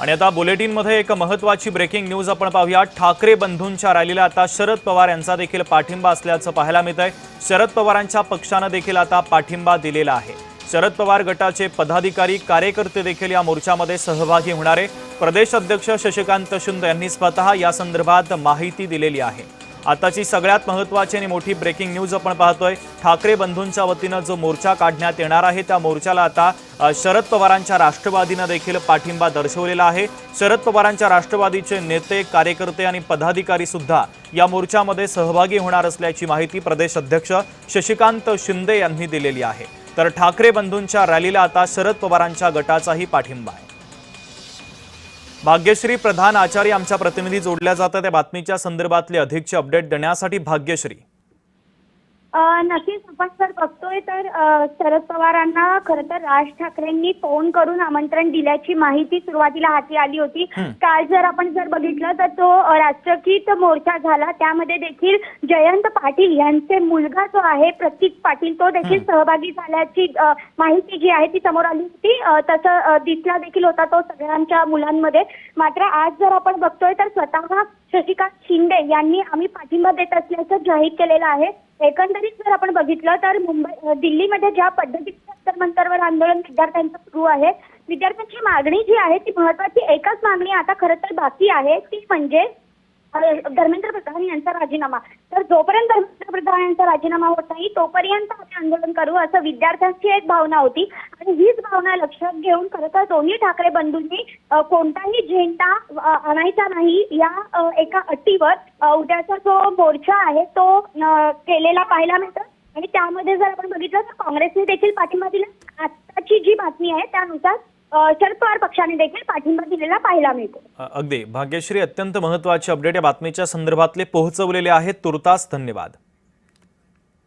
आणि आता बुलेटिनमध्ये एक महत्त्वाची ब्रेकिंग न्यूज आपण पाहूया। ठाकरे बंधूंच्या रॅलीला आता शरद पवार यांचा देखील पाठिंबा असल्याचं पाहायला मिळतंय। शरद पवारांच्या पक्षाने देखील आता पाठिंबा दिलेला आहे। शरद पवार गटाचे पदाधिकारी कार्यकर्ते देखील या मोर्चामध्ये सहभागी होणार आहे। प्रदेश अध्यक्ष शशिकांत शिंदे यांनी स्वतः या संदर्भात माहिती दिलेली आहे। आताची सगळ्यात महत्त्वाची आणि मोठी ब्रेकिंग न्यूज आपण पाहतोय। ठाकरे बंधूंच्या वतीने जो मोर्चा काढण्यात येणार आहे त्या मोर्चाला आता शरद पवारांच्या राष्ट्रवादीने देखील पाठिंबा दर्शवलेला आहे। शरद पवारांच्या राष्ट्रवादीचे नेते, कार्यकर्ते आणि पदाधिकारी सुद्धा या मोर्चामध्ये सहभागी होणार असल्याची माहिती प्रदेश अध्यक्ष शशिकांत शिंदे यांनी दिलेली आहे। तर ठाकरे बंधूंच्या रॅलीला आता शरद पवारांच्या गटाचाही पाठिंबा आहे। भाग्यश्री प्रधान आचार्य आमच्या प्रतिनिधी जोडल्या जातात त्या बातमीच्या संदर्भातले अधिकचे अपडेट देण्यासाठी। भाग्यश्री, नक्कीच आपण जर बघतोय तर शरद पवारांना खरं तर राज ठाकरेंनी फोन करून आमंत्रण दिल्याची माहिती सुरुवातीला हाती आली होती। काल जर आपण बघितलं तर तो राष्ट्रगीत मोर्चा झाला, त्यामध्ये देखील जयंत पाटील यांचे मुलगा जो आहे प्रतीक पाटील तो देखील सहभागी झाल्याची माहिती जी आहे ती समोर आली होती। तसं दिसला देखील होता तो सगळ्यांच्या मुलांमध्ये। मात्र आज जर आपण बघतोय तर स्वतः शशिकांत शिंदे यांनी आम्ही पाठिंबा देत असल्याचं जाहीर केलेलं आहे। एकंदरीत जर आपण बघितलं तर दिल्लीमध्ये ज्या पद्धतीने जंतर-मंतरवर आंदोलन विद्यार्थ्यांचं सुरू आहे, विद्यार्थ्यांची मागणी जी आहे ती महत्त्वाची एकच मागणी आता खरं तर बाकी आहे, ती म्हणजे धर्मेंद्र प्रधान यांचा राजीनामा। तर जोपर्यंत धर्मेंद्र प्रधान यांचा राजीनामा होत नाही तोपर्यंत आम्ही आंदोलन करू असं विद्यार्थ्यांची एक भावना होती। आणि हीच भावना लक्षात घेऊन खरं तर दोन्ही ठाकरे बंधूंनी कोणताही झेंडा आणायचा नाही या एका अटीवर उद्याचा जो मोर्चा आहे तो केलेला पाहायला मिळतं। आणि त्यामध्ये जर आपण बघितलं तर काँग्रेसने देखील पाठिंबा दिला। आताची जी बातमी आहे त्यानुसार शरद पवार पक्षाने देखील पाठिंबा दिलेला पाहायला मिळतो। अगदी भाग्यश्री, अत्यंत महत्त्वाचे अपडेट या बातमीच्या संदर्भातले पोहोचवलेले आहेत। तुर्तास धन्यवाद।